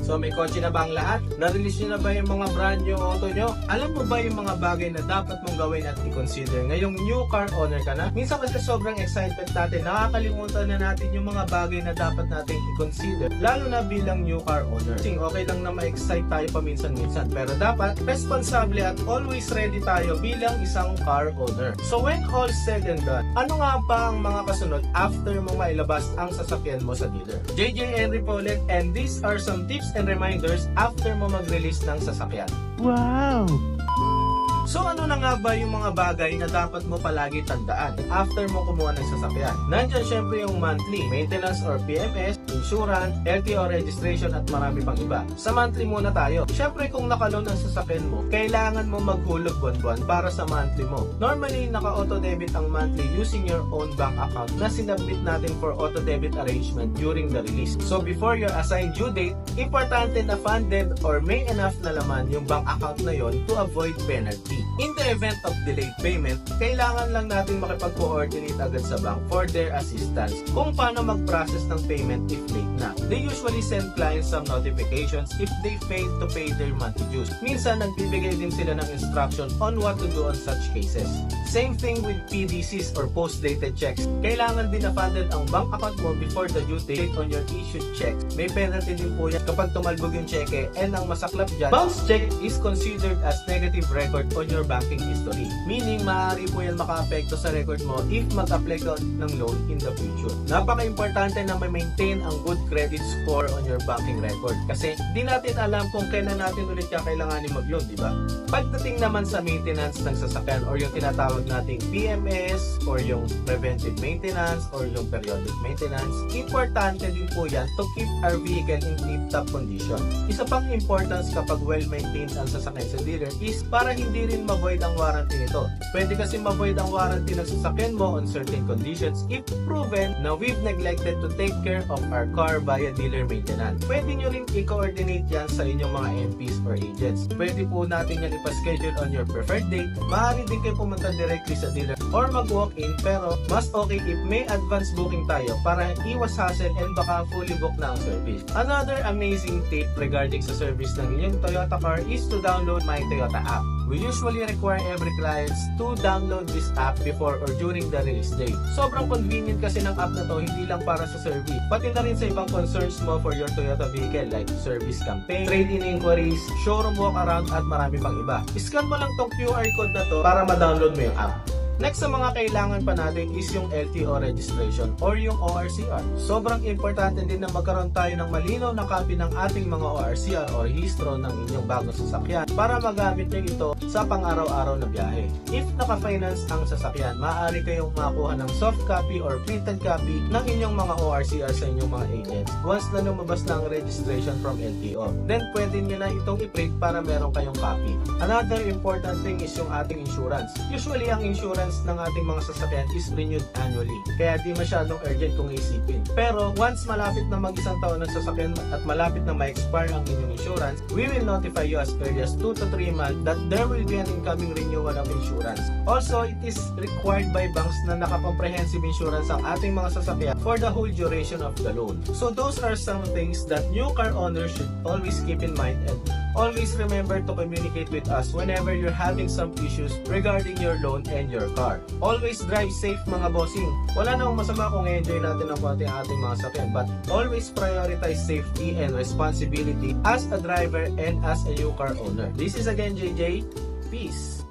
So may kotse na ba ang lahat? Na-release nyo na ba yung mga brand new auto nyo? Alam mo ba yung mga bagay na dapat mong gawin at i-consider ngayong new car owner ka na? Minsan kasi sobrang excitement natin, nakakalimutan na natin yung mga bagay na dapat natin i-consider, lalo na bilang new car owner. Kasi okay lang na ma-excite tayo paminsan-minsan, pero dapat responsable at always ready tayo bilang isang car owner. So when all said and done, ano nga ba ang mga kasunod after mo mailabas ang sasakyan mo sa dealer? JJ Henry po ulit, and these are some tips and reminders after mo mag-release ng sasakyan. Wow! So ano na nga ba yung mga bagay na dapat mo palagi tandaan after mo kumuha ng sasakyan? Nandiyan syempre yung monthly, maintenance or PMS, insurance, LTO registration at marami pang iba. Sa monthly muna tayo. Syempre kung nakaloan ang sasakyan mo, kailangan mo maghulog buwan-buwan para sa monthly mo. Normally, naka-auto-debit ang monthly using your own bank account na sinabit natin for auto-debit arrangement during the release. So before your assigned due date, importante na funded or may enough na laman yung bank account na yon to avoid penalty. In the event of delayed payment, kailangan lang natin makipag-coordinate agad sa bank for their assistance kung paano mag-process ng payment if late na. They usually send clients some notifications if they fail to pay their monthly dues. Minsan, nagbibigay din sila ng instruction on what to do on such cases. Same thing with PDCs or post-dated checks. Kailangan din na funded ang bank account mo before the due date on your issued checks. May penalty din po yan kapag tumalbog yung cheque, and ang masaklap dyan, bounce check is considered as negative record on your banking history. Meaning, maaari po yan maka-apekto sa record mo if mag-apply ka ng loan in the future. Napaka-importante na ma-maintain ang good credit score on your banking record kasi di natin alam kung kailan natin ulit kakailanganin mag-loan, di ba? Pagdating naman sa maintenance ng sasakyan or yung tinatawag nating PMS or yung preventive maintenance or yung periodic maintenance, importante din po yan to keep our vehicle in tip-top condition. Isa pang importance kapag well-maintained ang sasakyan sa dealer is para hindi rin ma-void ang warranty nito. Pwede kasi ma-void ang warranty ng sasakyan mo on certain conditions if proven na we've neglected to take care of our car via dealer maintenance. Pwede nyo rin i-coordinate yan sa inyong mga MPs or agents. Pwede po natin yan ipa-schedule on your preferred date. Maaari din kayo pumunta directly sa dealer or mag-walk-in, pero mas okay if may advance booking tayo para iwas hassle and baka fully book na ang service. Another amazing tip regarding sa service ng inyong Toyota car is to download My Toyota app. We usually require every clients to download this app before or during the release date. Sobrang convenient kasi ng app na to, hindi lang para sa service, pati na rin sa ibang concerns mo for your Toyota vehicle like service campaign, trade-in inquiries, showroom walk-around at marami pang iba. Scan mo lang tong QR code na to para ma-download mo yung app. Next sa mga kailangan pa natin is yung LTO registration or yung ORCR. Sobrang importante din na magkaroon tayo ng malinaw na copy ng ating mga ORCR o rehistro ng inyong bagong sasakyan para magamit nyo ito sa pang-araw-araw na biyahe. If naka-finance ang sasakyan, maaari kayong makakuha ng soft copy or printed copy ng inyong mga ORCR sa inyong mga agents once na lumabas na ang registration from LTO. Then pwede nyo na itong i-print para meron kayong copy. Another important thing is yung ating insurance. Usually ang insurance ng ating mga sasakyan is renewed annually. Kaya di masyadong urgent kung isipin. Pero once malapit na mag-isang taon ng sasakyan at malapit na ma-expire ang inyong insurance, we will notify you as early as 2 to 3 months that there will be an incoming renewal of insurance. Also, it is required by banks na naka-comprehensive insurance ang ating mga sasakyan for the whole duration of the loan. So those are some things that new car owners should always keep in mind, and always remember to communicate with us whenever you're having some issues regarding your loan and your car. Always drive safe mga bossing. Wala namang masama kung enjoy natin ng konti ang ating mga sakyan, but always prioritize safety and responsibility as a driver and as a new car owner. This is again JJ. Peace.